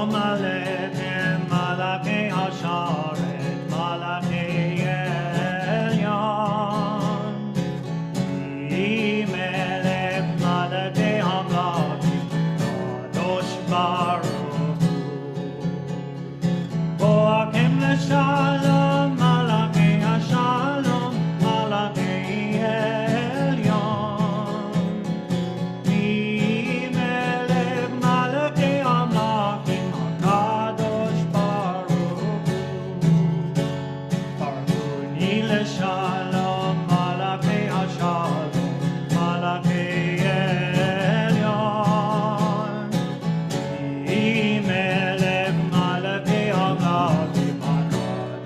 Shalom Aleichem, Malachei Hasharet, Malachei Elyon. Yi Melech Malachei Hamlakim, Kadosh Baruch Hu. Boakim LeShalom, Malachei Hashalom, Malachei Elyon. Yi Melech Malachei Hamlakim, Kadosh Baruch Hu. Baruni LeShalom, Malachei Hashalom, Malachei Elyon. Yi Melech Malachei Hamlakim,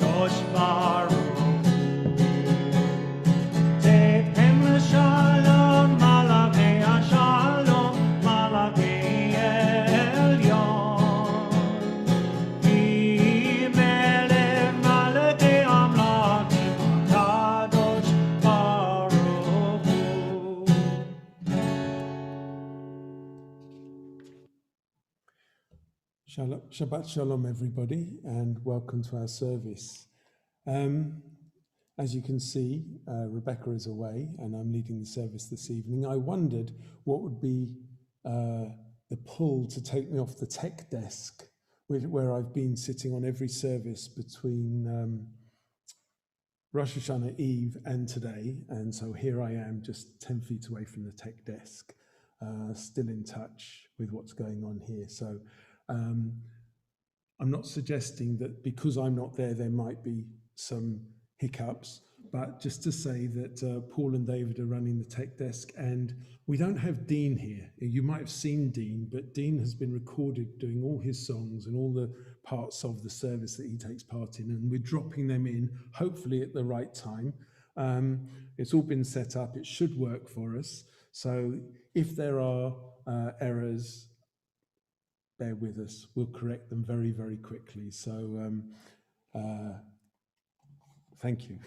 Kadosh Baruch Hu. Tehem LeShalom, Malachei Hashalom, Malachei Elyon. Yi Melech Malachei Hamlakim, Kadosh Baruch Hu. Shabbat Shalom, everybody, and welcome to our service. As you can see, Rebecca is away, and I'm leading the service this evening. I wondered what would be the pull to take me off the tech desk, where I've been sitting on every service between Rosh Hashanah Eve and today, and so here I am, just 10 feet away from the tech desk, still in touch with what's going on here. So I'm not suggesting that because I'm not there, there might be some hiccups, but just to say that Paul and David are running the tech desk, and we don't have Dean here. You might have seen Dean, but Dean has been recorded doing all his songs and all the parts of the service that he takes part in, and we're dropping them in, hopefully at the right time. It's all been set up. It should work for us. So if there are errors, bear with us. We'll correct them very, very quickly. So thank you.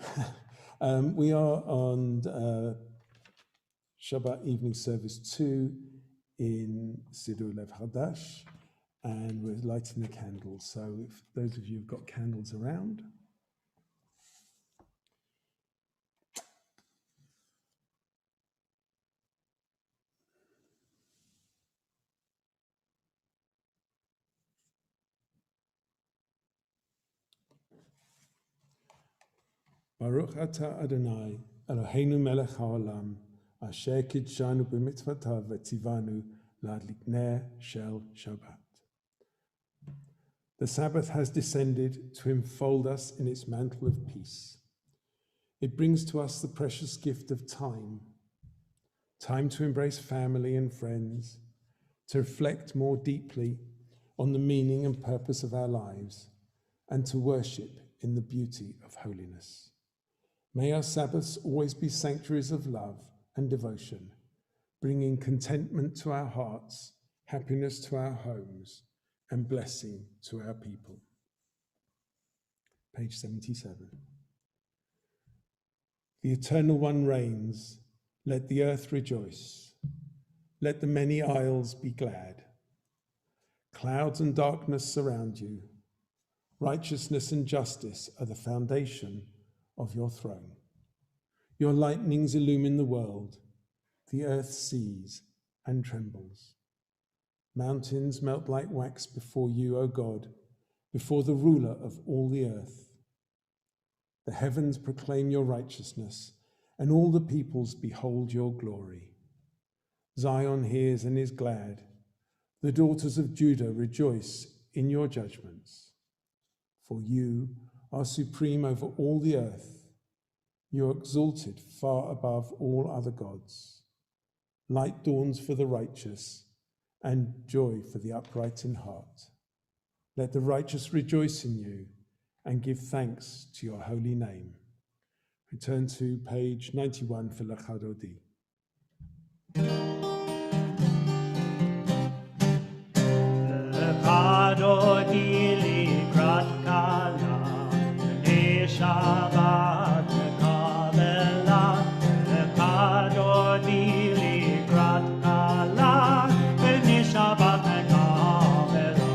We are on Shabbat evening service 2 in Siddur Lev Hadash, and we're lighting the candles. So if those of you who've got candles around. Baruch atah Adonai, Eloheinu melech haolam, asher kidshanu b'mitzvotav v'tzivanu l'adlik shel Shabbat. The Sabbath has descended to enfold us in its mantle of peace. It brings to us the precious gift of time to embrace family and friends, to reflect more deeply on the meaning and purpose of our lives, and to worship in the beauty of holiness. May our Sabbaths always be sanctuaries of love and devotion, bringing contentment to our hearts, happiness to our homes, and blessing to our people. Page 77. The Eternal One reigns. Let the earth rejoice. Let the many isles be glad. Clouds and darkness surround you. Righteousness and justice are the foundation of your throne. Your lightnings illumine the world. The earth sees and trembles. Mountains melt like wax before you, O God, before the ruler of all the earth. The heavens proclaim your righteousness, and all the peoples behold your glory. Zion hears and is glad. The daughters of Judah rejoice in your judgments. For you are supreme over all the earth. You are exalted far above all other gods. Light dawns for the righteous, and joy for the upright in heart. Let the righteous rejoice in you, and give thanks to your holy name. Return to page 91 for Lachadodi. Lachadodi likrat kala, Shabbat Kavela, Lachadodi likrat kala, Shabbat Kavela.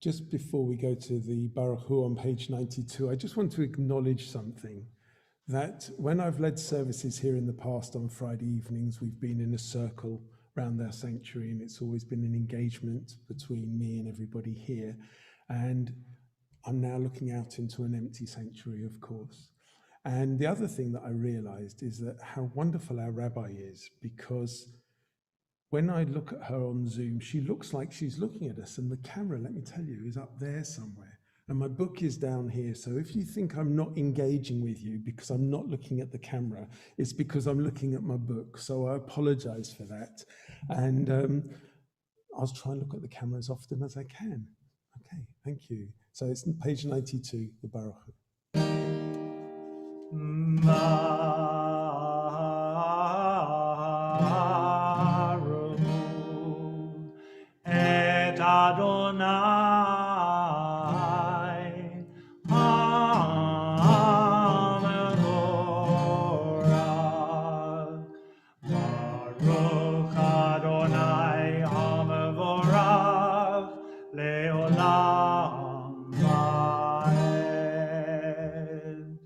Just before we go to the Baruch Hu on page 92, I just want to acknowledge something, that when I've led services here in the past on Friday evenings, we've been in a circle around our sanctuary, and it's always been an engagement between me and everybody here. And I'm now looking out into an empty sanctuary, of course. And the other thing that I realized is that how wonderful our rabbi is, because when I look at her on Zoom, she looks like she's looking at us, and the camera, let me tell you, is up there somewhere. And my book is down here. So if you think I'm not engaging with you because I'm not looking at the camera, it's because I'm looking at my book. So I apologize for that. And I'll try and look at the camera as often as I can. Okay, thank you. So it's page 92, the Baruch. Et Adonai Hamevorach. Baruch Adonai Hamevorach Leolam Vaed.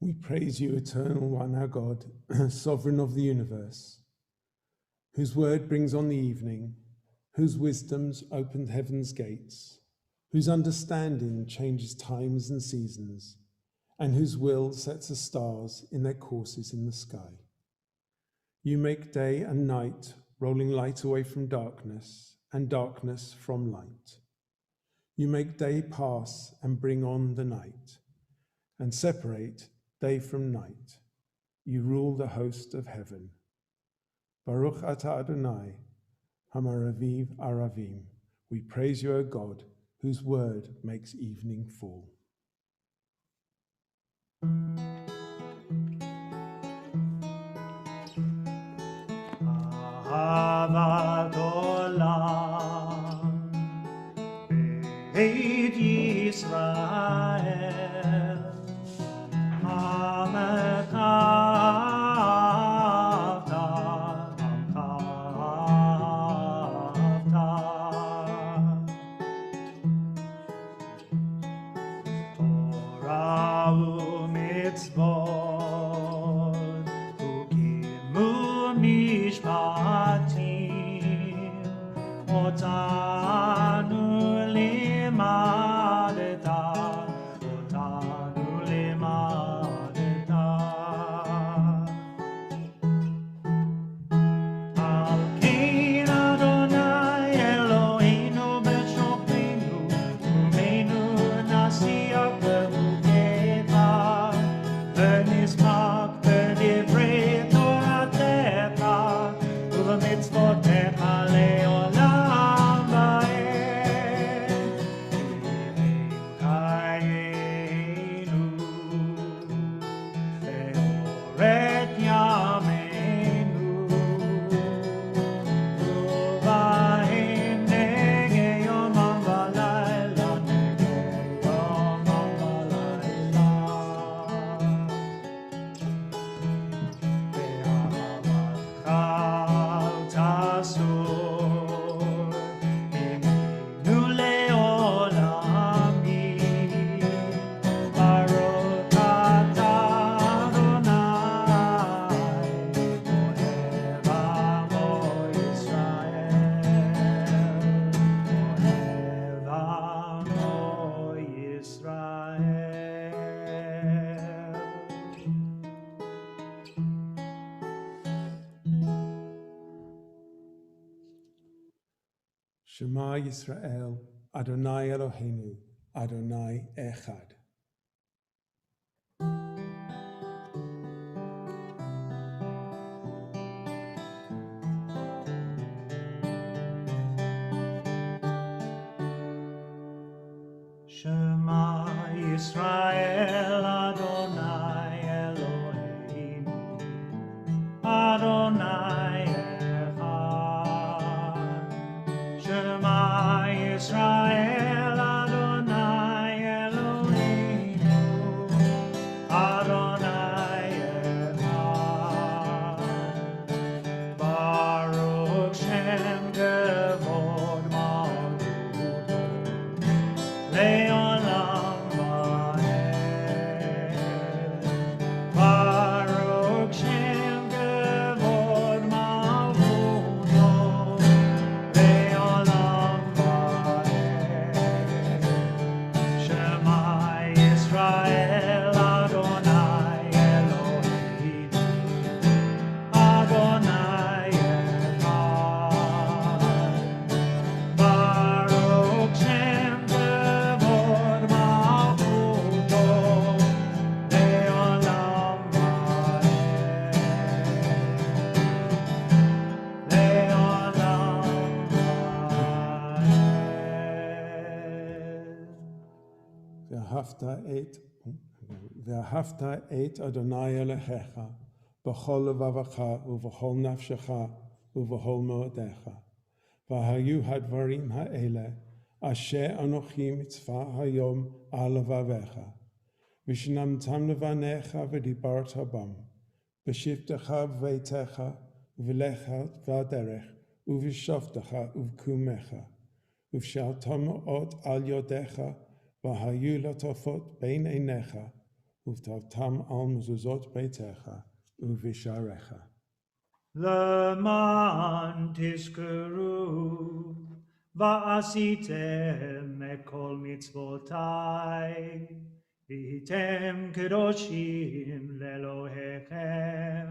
We praise you, Eternal One, our God, Sovereign of the universe, whose word brings on the evening, whose wisdoms opened heaven's gates, whose understanding changes times and seasons, and whose will sets the stars in their courses in the sky. You make day and night, rolling light away from darkness, and darkness from light. You make day pass and bring on the night, and separate day from night. You rule the host of heaven. Baruch atah Adonai, Hamaraviv Aravim. We praise you, O God, whose word makes evening fall. Ahavat olam Beit Yisrael Torah u'mitzvot u'kimu mishpatim otanu limadeta Al Kein Adonai Eloheinu b'shofenu u'meinu nasiach b'chukecha v'nismak b'divrei toratecha u'b'mitzvotecha le'olam va'ed. Chayenu ve'oret yameinu u'va'im nege yomam v'layla nege yomam v'layla ve'ahavatcha tasur mimenu le'olamim. Baruch atah Adonai ohev amo Yisrael, ohev amo Yisrael. Shema Yisrael, Adonai Eloheinu, Adonai Echad. Shema Yisrael Adonai Eloheinu Adonai Echad. Shema Yisrael Adonai Eloheinu Adonai Echad. Baruch Shem Kevod Malchuto Le'olam va'ed. Baruch Shem Kevod Malchuto Le'olam va'ed. Shema Yisrael Adonai Eloheinu Adonai Echad. Baruch Shem Kevod Malchuto Le'olam va'ed. Le'olam va'ed. ואהבת את אדוני אלוהיך בכל לבבך ובכל נפשך ובכל מאודיך. והיו הדברים האלה אשר אנוכי מצווה היום על לבביך. ושנמתם לבניך ודיברת בם, בשבתך ובביתך ובלכת בדרך ובשבתך ובקומך. ובשלתם אות על ידיך והיו לטפות בין עיניך, וכתבתם על מזוזות ביתך ובשעריך. למען תזכרו ועשיתם את כל מצוותיי, והייתם קדושים לאלוהיכם.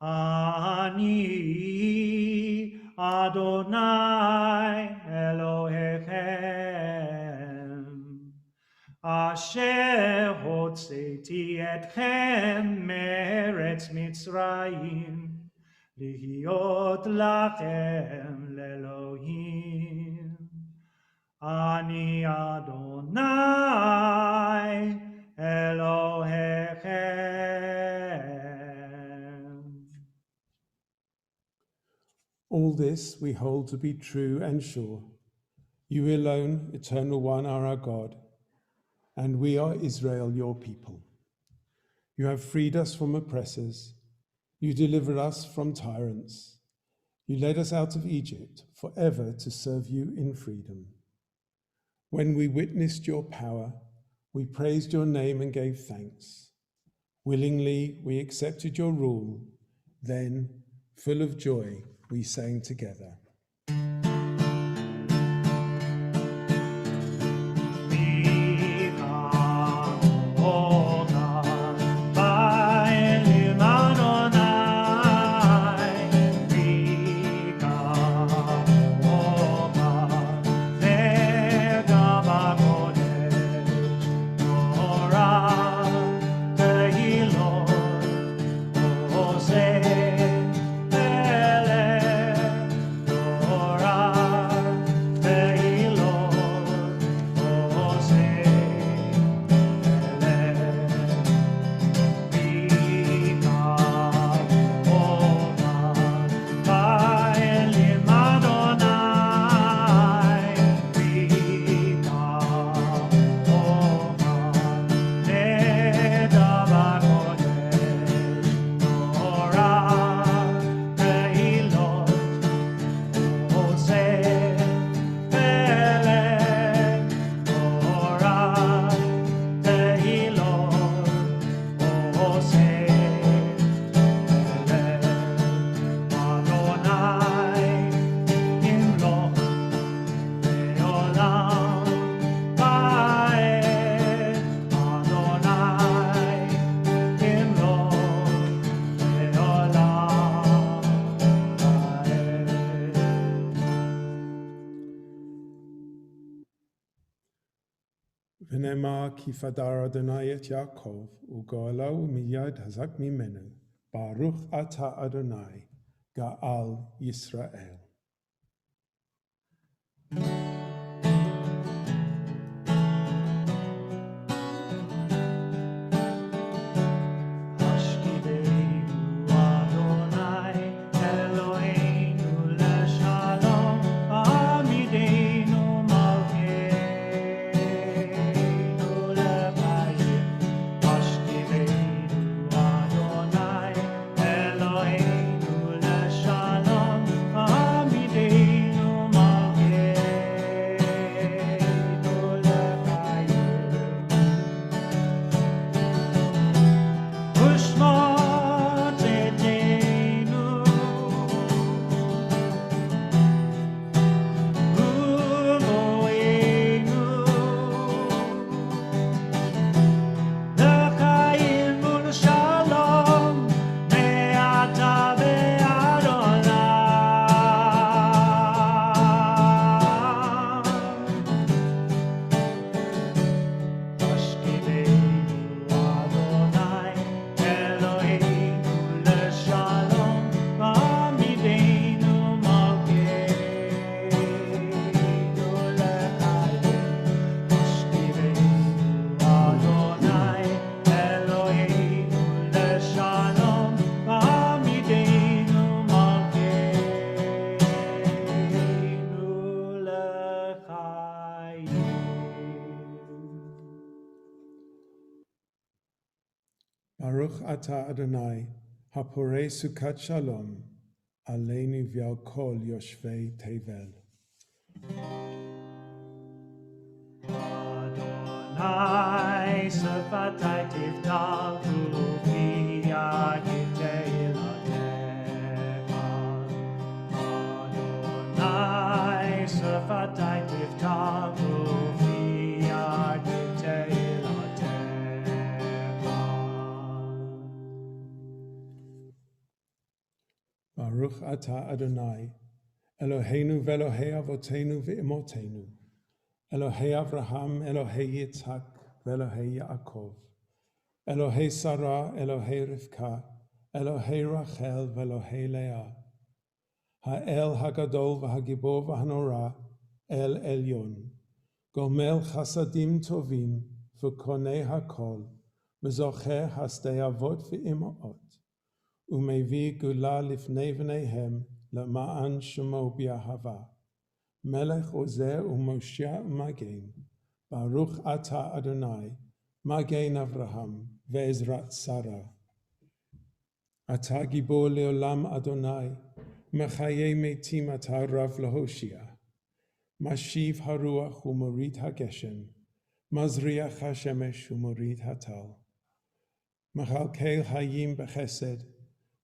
אני אדוני אלוהיכם, אשר הוצאתי אתכם מארץ מצרים, להיות לכם לאלוהים. אני אדוני אלוהיכם. All this we hold to be true and sure. You alone, Eternal One, are our God, and we are Israel, your people. You have freed us from oppressors. You delivered us from tyrants. You led us out of Egypt forever to serve you in freedom. When we witnessed your power, we praised your name and gave thanks. Willingly, we accepted your rule. Then, full of joy, we sang together. ונאמר כי פדר אדוני את יעקב וגואלו מיד חזק ממנו. ברוך אתה אדוני גאל ישראל. Baruch ata Adonai, hapore sukat shalom, aleinu v'al kol yoshvei tevel. Adonai sefatai tivtavu v'yagitei latecha. Adonai sefatai tivtavu v'yagitei Baruch ata Adonai, Eloheinu v'Elohei avotenu v'imotenu, Elohei Avraham, Elohei Yitzhak, v'Elohei Yaakov, Elohei Sarah, Elohei Rivka, Elohei Rachel, v'Elohei Leah, Ha'el Hagadol v'Hagibor v'Hanora, El Elyon, Gomel Chasadim Tovim, v'Konei Hakol, v'Zocher Hasdei Avot v'Imaot, Umevi gula lifnei v'neihem lema'an shemo b'ahava. Melech ozeh u'moshia u'magen. Baruch ata Adonai, magen Avraham ve'ezrat Sarah. Ata gibor leolam Adonai, mechaye metim ata rav lehoshia. Mashiv haruach u'morid hageshem, mazriach hashemesh u'morid hatal. Mechalkel hayim b'chesed,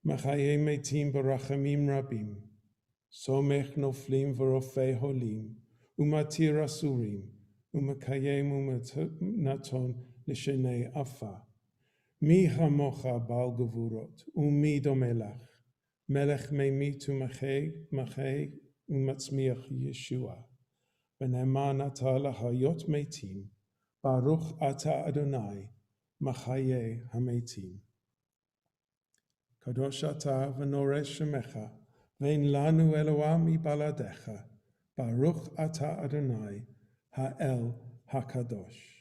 Mechaye metim barachamim rabim, somech noflim v'rofei holim, umatir asurim, umekayem umenaton l'shenei afa. Mi hamocha bal gevurot, umi domelach, melech meimit umechei umatzmiach Yeshua. V'ne'eman ata lahayot metim, baruch ata Adonai, machaye hametim. Kadosh ata v'noresh shemecha, ve'in lanu Eloah mibaladecha, Baruch ata Adonai, ha'el hakadosh.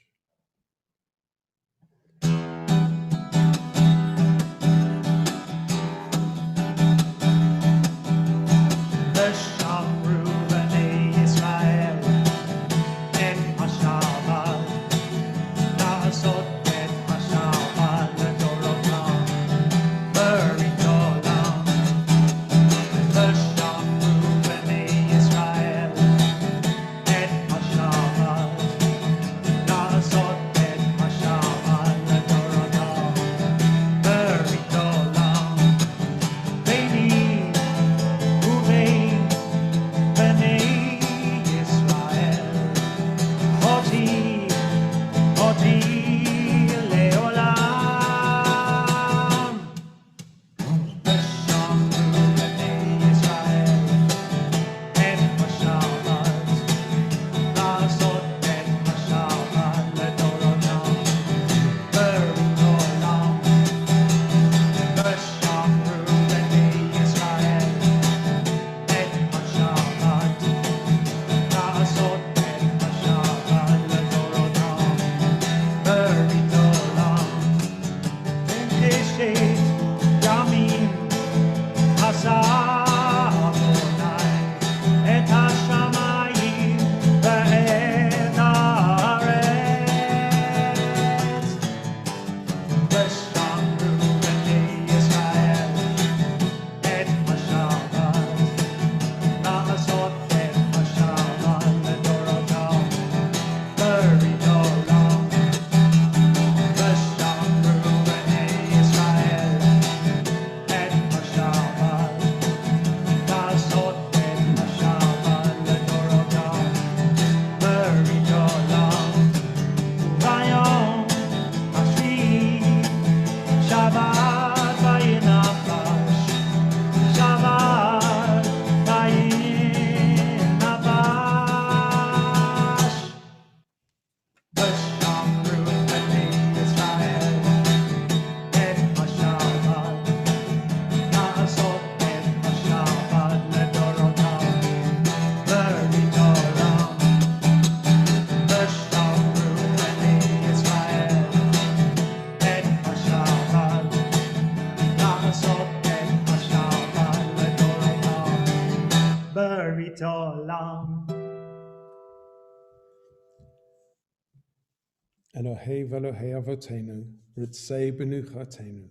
Elohei v'Elohei avotenu, ritzei benuchatenu,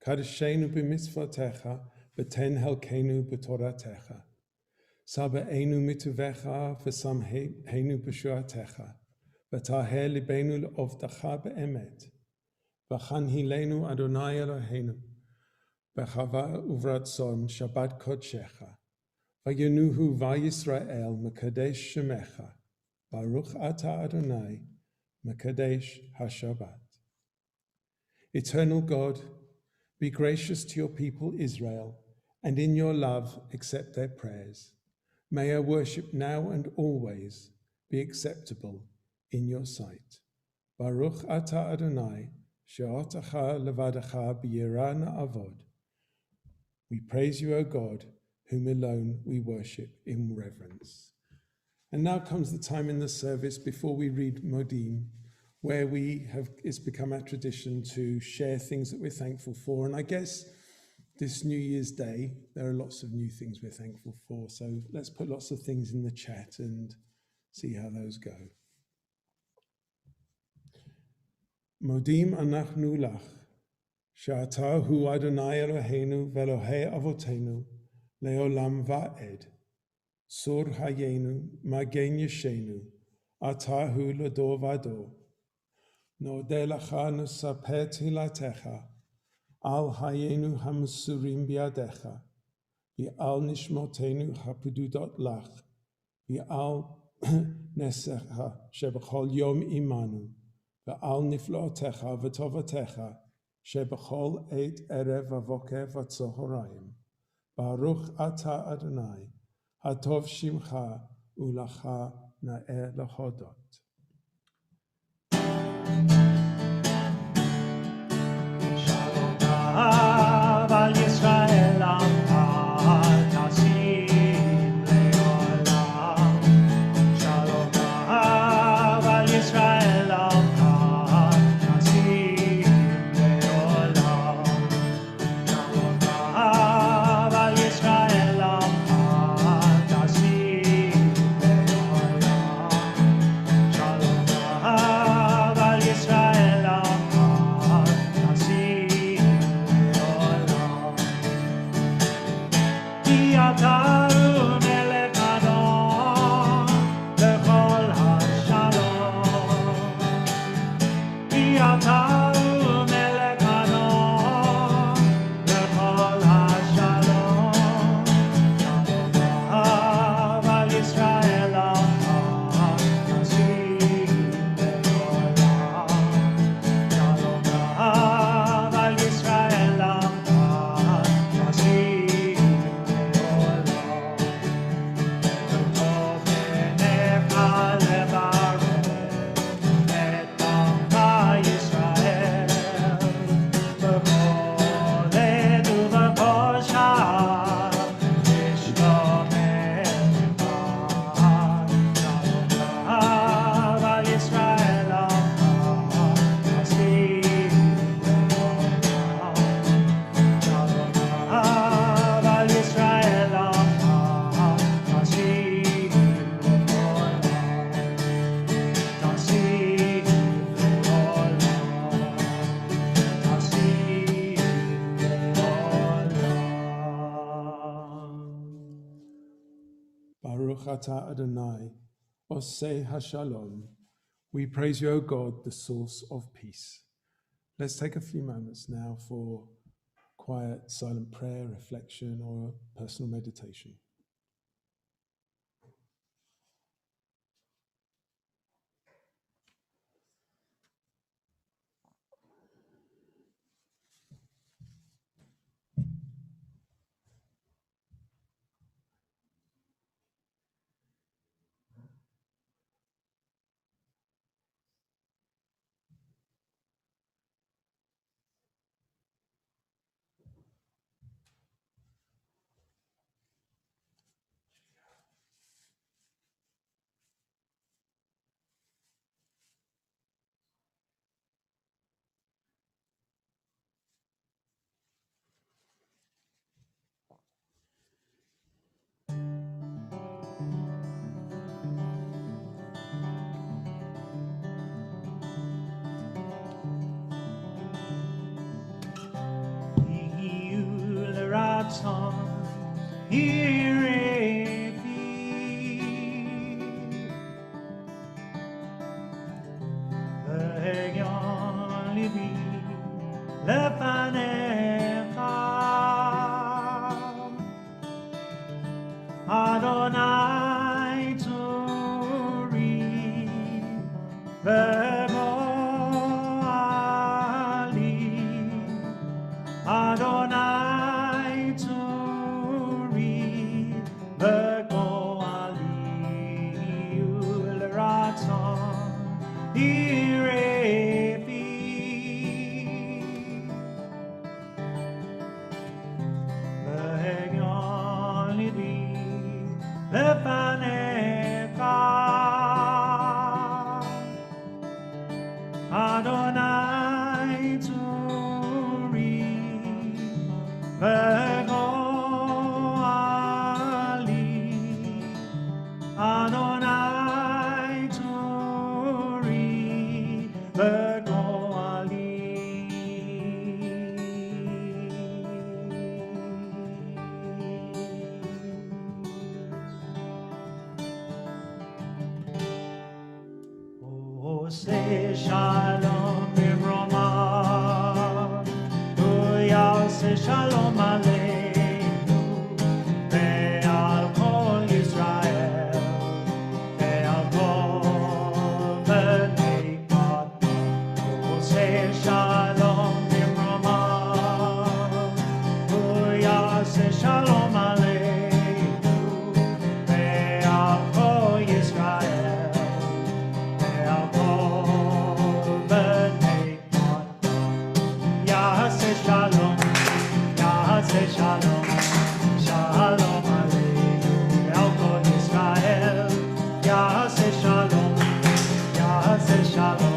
kadeshenu b'mitzvotecha, v'ten helkenu b'toratecha. Sabe'enu mituvecha, v'samheinu b'shuatecha, v'taheh libenu l'ovdacha be'emet, v'chanhilenu Adonai Eloheinu, v'chava uvratzon Shabbat kodshecha, v'yenuhu v'Yisrael mekadesh shemecha, Baruch ata Adonai, mekadesh haShabbat. Eternal God, be gracious to your people Israel, and in your love accept their prayers. May our worship now and always be acceptable in your sight. Baruch ata Adonai, she'otacha levadacha b'yirah na'avod. We praise you, O God, whom alone we worship in reverence. And now comes the time in the service before we read Modim, where it's become our tradition to share things that we're thankful for. And I guess this New Year's Day, there are lots of new things we're thankful for. So let's put lots of things in the chat and see how those go. Modim anachnu lach, she'ata hu Adonai Eloheinu v'Elohei avotenu leolam va'ed. Sur hayenu magen yeshenu, ata hu l'dor v'dor. Nodeh lacha nusapeh tfilatecha, al hayenu hamsurim biadecha, v'al nishmotenu hapududot lach, v'al nesecha shebechol yom imanu, v'al niflotecha v'tovatecha, shebechol eit erev v'voker v'tzohorayim. Baruch ata Adonai, hatov shimcha ulacha na'eh lachodot. Al Yisrael Amcha Tasim Leolam. Shalom Al Yisrael Amcha Tasim Leolam. Shalom Al Yisrael Amcha Tasim Leolam. Shalom Al Yisrael Amcha Tasim Ataru melech Adon lechol hashalom. Ataru melech Adon lechol hashalom. Shalom al Yisrael amcha nasim leolam. Shalom al Yisrael amcha nasim. Baruch atah Adonai, Oseh HaShalom. We praise you, O God, the source of peace. Let's take a few moments now for quiet, silent prayer, reflection, or personal meditation. ratan irefi Vegyan libi lefanecha Adonai turi vegoali Adonai turi vegoali ulraton irefi Vegyan libi lefanecha Adonai turi vegoali Adonai turi vegoali Say shalom Bibroma Goyal say shalom aleinu Ve'al kol Yisrael Ve'al kol b'nei Adam Say shalom Bibroma Goyal say shalom aleinu Ve'al kol Yisrael Shalom, shalom, shalom aleinu, el kol Yisrael. Yaseh shalom, shalom,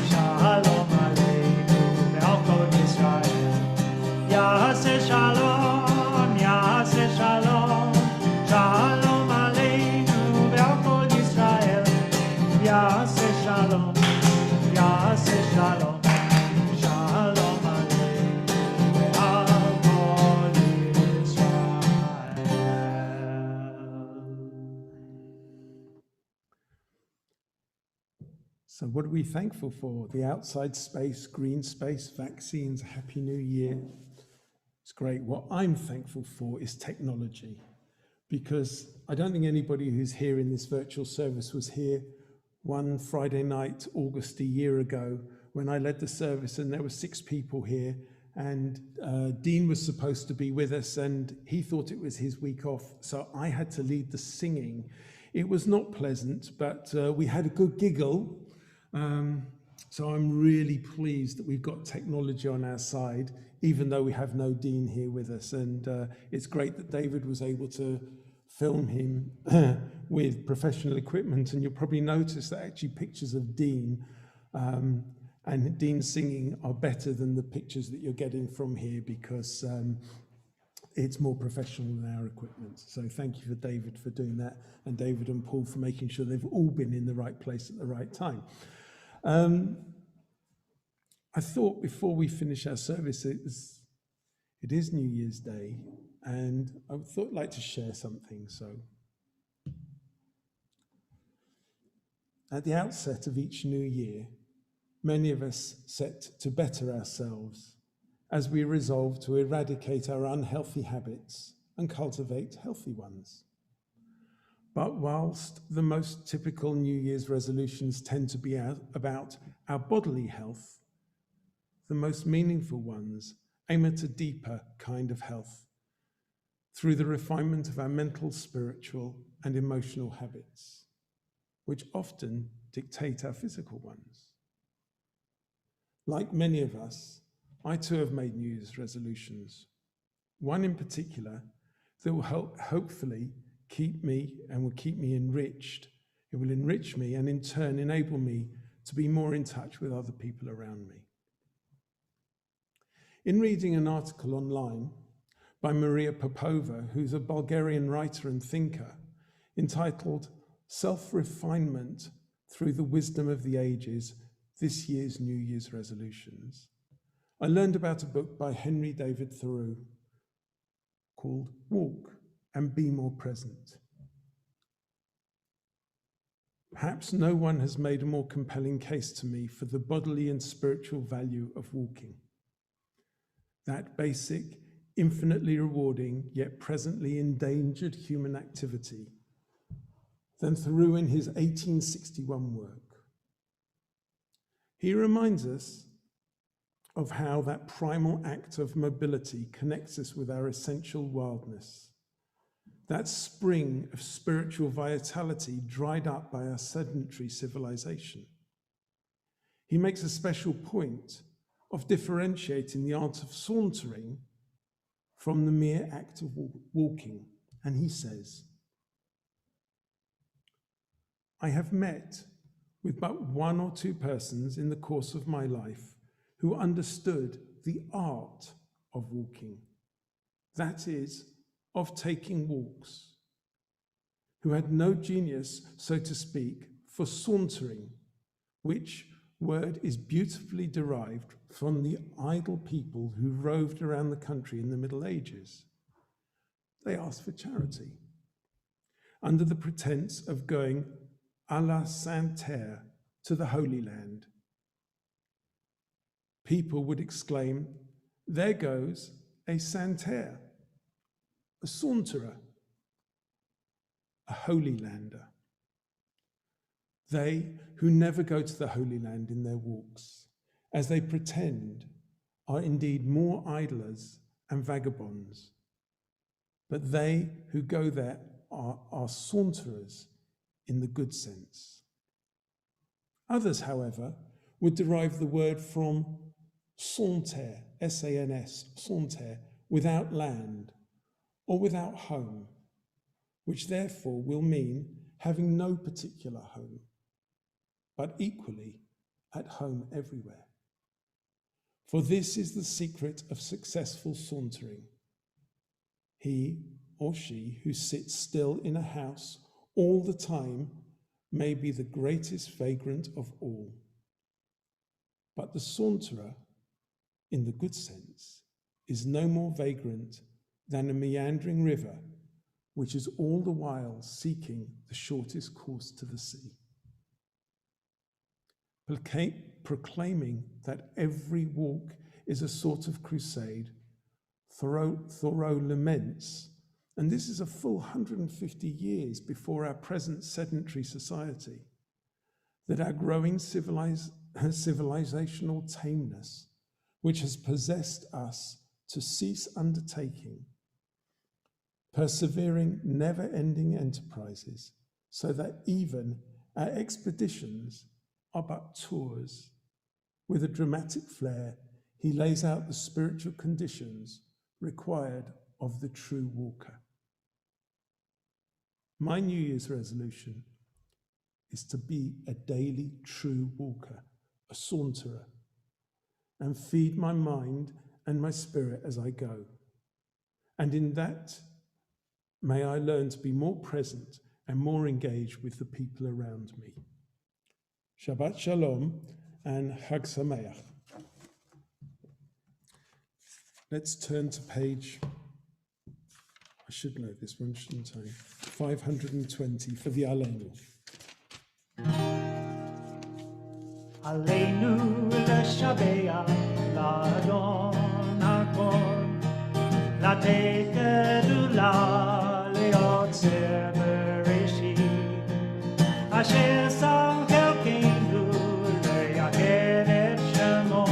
shalom aleinu, el kol Yisrael. Yaseh shalom, shalom, shalom aleinu, el kol Yisrael. Yaseh shalom, shalom. So what are we thankful for? The outside space, green space, vaccines, Happy New Year. It's great. What I'm thankful for is technology, because I don't think anybody who's here in this virtual service was here one Friday night, August a year ago, when I led the service and there were 6 people here, and Dean was supposed to be with us and he thought it was his week off, so I had to lead the singing. It was not pleasant, but we had a good giggle. So I'm really pleased that we've got technology on our side, even though we have no Dean here with us. And it's great that David was able to film him with professional equipment. And you'll probably notice that actually pictures of Dean and Dean singing are better than the pictures that you're getting from here, because it's more professional than our equipment. So thank you for David for doing that, and David and Paul for making sure they've all been in the right place at the right time. I thought before we finish our service, it is New Year's Day, and I thought I'd like to share something. So at the outset of each new year, many of us set to better ourselves as we resolve to eradicate our unhealthy habits and cultivate healthy ones. But whilst the most typical New Year's resolutions tend to be about our bodily health, the most meaningful ones aim at a deeper kind of health through the refinement of our mental, spiritual, and emotional habits, which often dictate our physical ones. Like many of us, I too have made New Year's resolutions, one in particular that will hopefully keep me and will keep me enriched. It will enrich me and in turn enable me to be more in touch with other people around me. In reading an article online by Maria Popova, who's a Bulgarian writer and thinker, entitled Self-Refinement Through the Wisdom of the Ages, This Year's New Year's Resolutions, I learned about a book by Henry David Thoreau called Walk and Be More Present. Perhaps no one has made a more compelling case to me for the bodily and spiritual value of walking. That basic, infinitely rewarding, yet presently endangered human activity than Thoreau in his 1861 work. He reminds us of how that primal act of mobility connects us with our essential wildness, that spring of spiritual vitality dried up by our sedentary civilization. He makes a special point of differentiating the art of sauntering from the mere act of walking, and he says, I have met with but one or two persons in the course of my life who understood the art of walking, that is, of taking walks, who had no genius, so to speak, for sauntering, which word is beautifully derived from the idle people who roved around the country in the Middle Ages. They asked for charity, under the pretense of going à la Sainte Terre, to the Holy Land. People would exclaim, there goes a Santerre, a saunterer, a Holy Lander. They who never go to the Holy Land in their walks, as they pretend, are indeed more idlers and vagabonds. But they who go there are saunterers in the good sense. Others, however, would derive the word from santerre, S-A-N-S, santerre, without land or without home, which therefore will mean having no particular home, but equally at home everywhere. For this is the secret of successful sauntering. He or she who sits still in a house all the time may be the greatest vagrant of all. But the saunterer, in the good sense, is no more vagrant than a meandering river, which is all the while seeking the shortest course to the sea. Proclaiming that every walk is a sort of crusade, Thoreau laments, and this is a full 150 years before our present sedentary society, that our growing civilizational tameness, which has possessed us to cease undertaking, persevering, never-ending enterprises, so that even our expeditions are but tours. With a dramatic flair, he lays out the spiritual conditions required of the true walker. My New Year's resolution is to be a daily true walker, a saunterer, and feed my mind and my spirit as I go. And in that, may I learn to be more present and more engaged with the people around me. Shabbat Shalom and Chag Sameach. Let's turn to page, I should know this one, shouldn't I? 520 for the Aleinu. Aleinu leshabeach l'Adon hakol, לתת גדולה ליוצר בראשית, אשר שם חלקנו לייחד את שמו,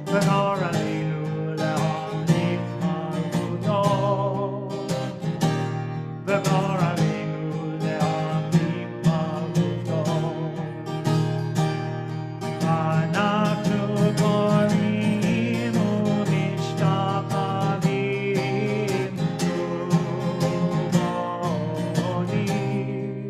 ונור עלינו להמליך מלכותו, ונור עלינו להמליך מלכותו. אנחנו קוראים ומשתחווים ובונים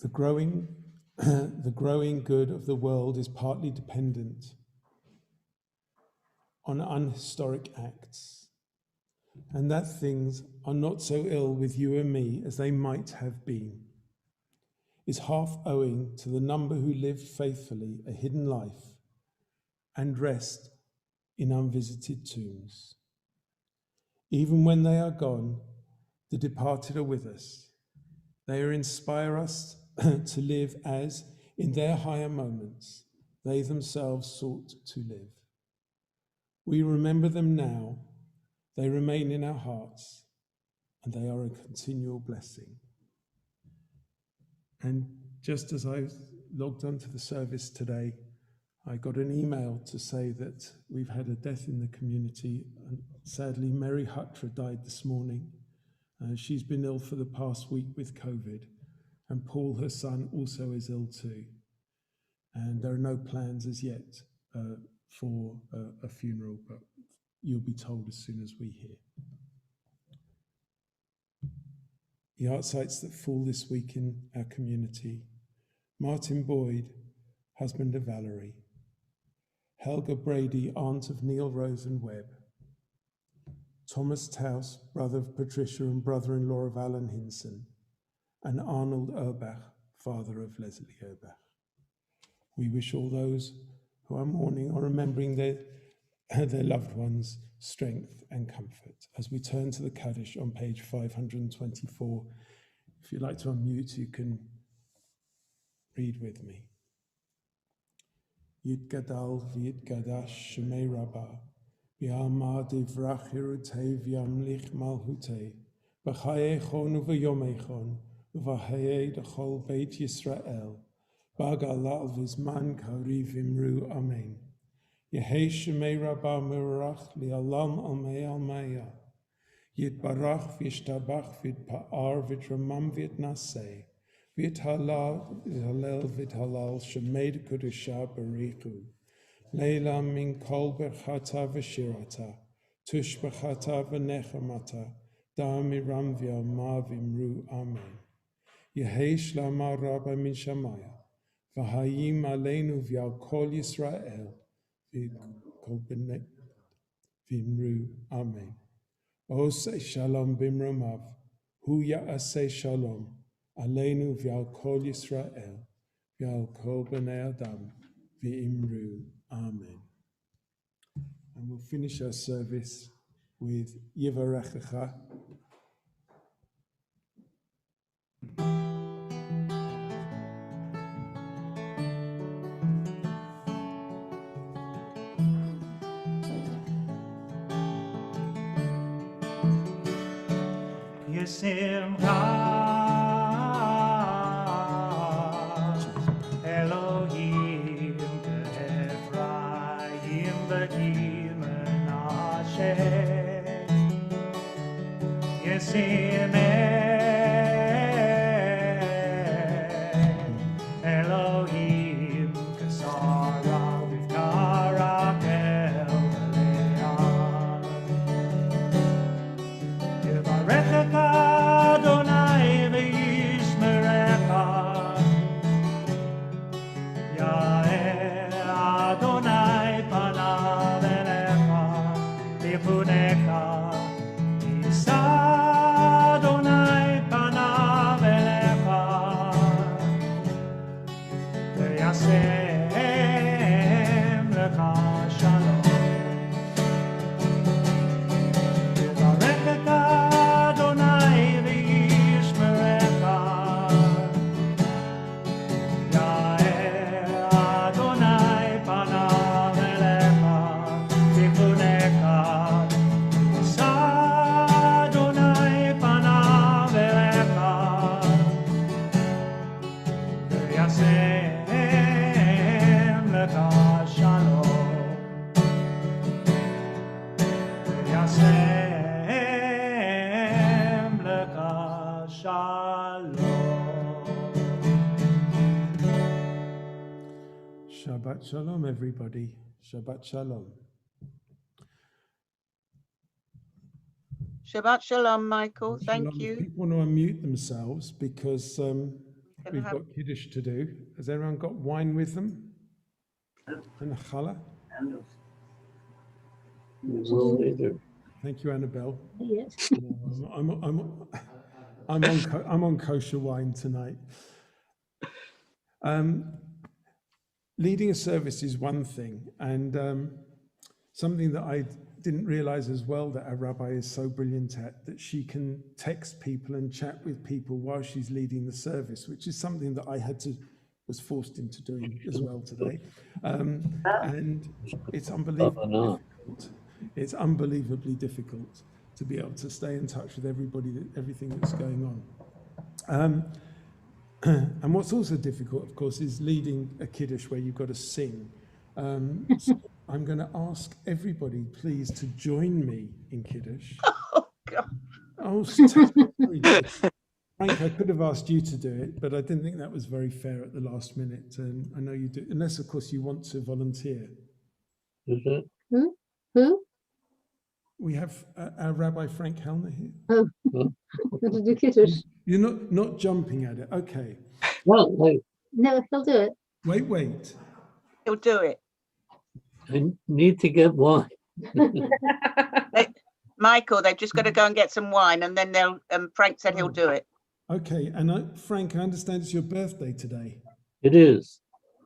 The growing, the growing good of the world is partly dependent on unhistoric acts, and that things are not so ill with you and me as they might have been, is half owing to the number who live faithfully a hidden life and rest in unvisited tombs. Even when they are gone, the departed are with us. They inspire us to live as, in their higher moments, they themselves sought to live. We remember them now, they remain in our hearts, and they are a continual blessing. And just as I logged onto the service today, I got an email to say that we've had a death in the community. And sadly, Mary Hutra died this morning. She's been ill for the past week with COVID. And Paul, her son, also is ill too. And there are no plans as yet for a funeral, but you'll be told as soon as we hear. The art sites that fall this week in our community: Martin Boyd, husband of Valerie; Helga Brady, aunt of Neil Rosen Webb; Thomas Taus, brother of Patricia and brother-in-law of Alan Hinson; and Arnold Urbach, father of Leslie Urbach. We wish all those who are mourning or remembering their loved ones strength and comfort. As we turn to the Kaddish on page 524, if you'd like to unmute, you can read with me. Yit Gadal v'yit Gadash Shemei Rabbah v'yamad ivrach hirutei v'yamlich malhutei b'chayechon u'v'yomechon u'v'hayei d'chol Beit Yisrael b'agalal v'zman kariv imru amen. Yehei Shemei Rabbah merach li'alam almei almaya yitbarach v'yishtabach v'yitpa'ar v'yitramam v'yitnaseh v'yithalel v'yithalal Shemei Kedusha barichu Leila min kol berchata v'shirata tush b'chata v'nechamata da miram v'yama v'imru amen. Yehei shlama rabba min shamaya v'hayim aleinu v'yal kol Yisrael v'kol b'nei v'imru amen. Osei shalom b'imromav hu ya'asei shalom aleinu v'yal kol Yisrael v'yal kol b'nei adam v'imru amen. And we'll finish our service with Yivarechecha. Yesimcha Elohim Ephraim B'Gi Menashe Yesim Elohim Kesara V'Kara El Leah Yevarechecha Adonai v'yishmerecha Ya'er Adonai panav elecha v'yifunecha Yisa Adonai panav elecha v'yasem lecha shalom. Yevarechecha Adonai v'yishmerecha Ya'er Adonai panav elecha v'yifunecha Yisa Adonai panav elecha v'yasem lecha shalom. V'yasem lecha shalom. Shabbat Shalom, everybody. Shabbat Shalom. Shabbat Shalom, Michael. Thank Shalom. If you. people want to unmute themselves, because We've got Kiddush to do. Has everyone got wine with them? And a challah? Will later. Thank you, Annabelle. Yes. I'm on kosher wine tonight. Leading a service is one thing, and something that I didn't realize as well that our rabbi is so brilliant at, that she can text people and chat with people while she's leading the service, which is something that I was forced into doing as well today. And it's unbelievably difficult. It's unbelievably difficult to be able to stay in touch with everything that's going on. And what's also difficult, of course, is leading a Kiddush where you've got to sing. So I'm going to ask everybody, please, to join me in Kiddush. Oh, God. Oh, sorry. Frank, I could have asked you to do it, but I didn't think that was very fair at the last minute. And I know you do, unless, of course, you want to volunteer. Is it? Who? We have our Rabbi Frank Hellner here. Oh, going to do Kiddush. You're not jumping at it. Okay. Well, No, he'll do it. Wait. He'll do it. I need to get wine. Michael, they've just got to go and get some wine, and then Frank said he'll do it. Okay. And Frank, I understand it's your birthday today. It is.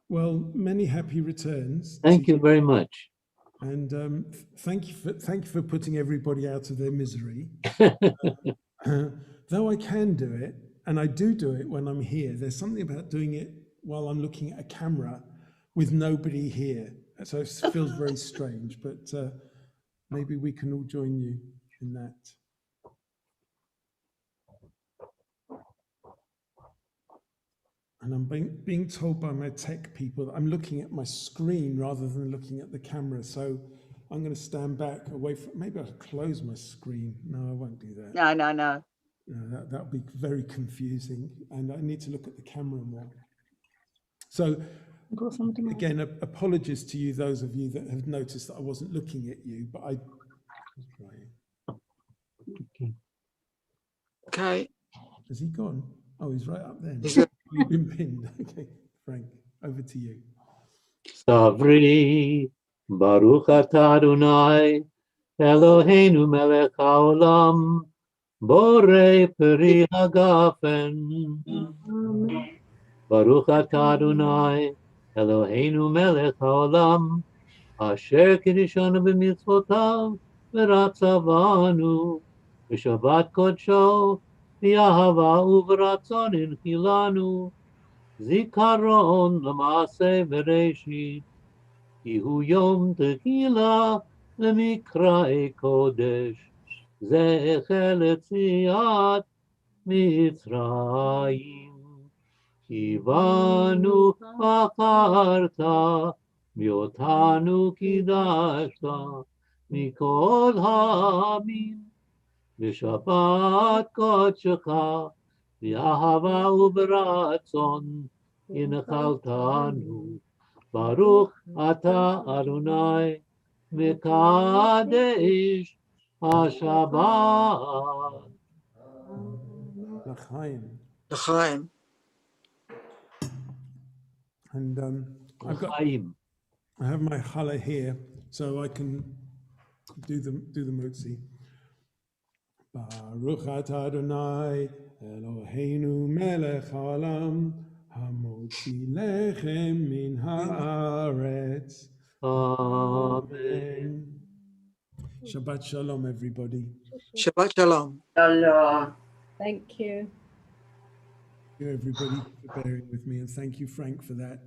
Well, many happy returns. Thank you very much. And thank you for putting everybody out of their misery. Though I can do it, and I do it when I'm here, there's something about doing it while I'm looking at a camera with nobody here. So it feels very strange, but maybe we can all join you in that. And I'm being told by my tech people that I'm looking at my screen rather than looking at the camera. So I'm going to stand back away from, maybe I'll close my screen. No, I won't do that. No. No, that'll be very confusing. And I need to look at the camera more. So again, apologies to you, those of you that have noticed that I wasn't looking at you, but I was trying. Okay. Has he gone? Oh, he's right up there. Is it? You've been pinned. Okay, Frank, over to you. Savri, Baruch atah Adonai, Eloheinu melech haolam, Borei peri hagafen. Baruch atah Adonai, Eloheinu melech haolam, Asher kiddushanu b'mitzvotav, v'ratzavanu, v'shabbat kodsho, v'yahava u'v'ratzon inchilanu, zikaron l'maaseh bereshit, ki hu yom tehila l'mikra'i kodesh, zecher letziat Mitzrayim. Kivanu acharta, miotanu kidashta, mikol ha'amim, v'shabbat kodshecha, v'yahava u'beratzon, inchaltanu, Baruch atah Adonai, mekadesh HaShabbat. L'chaim. L'chaim. And Chaim. I have my challah here, so I can do the motzi. Baruch atah Adonai Eloheinu melech haolam hamotzi lechem min haaretz. Amen. Shabbat Shalom, everybody. Shabbat Shalom. Thank you. Thank you, everybody, for bearing with me, and thank you, Frank, for that.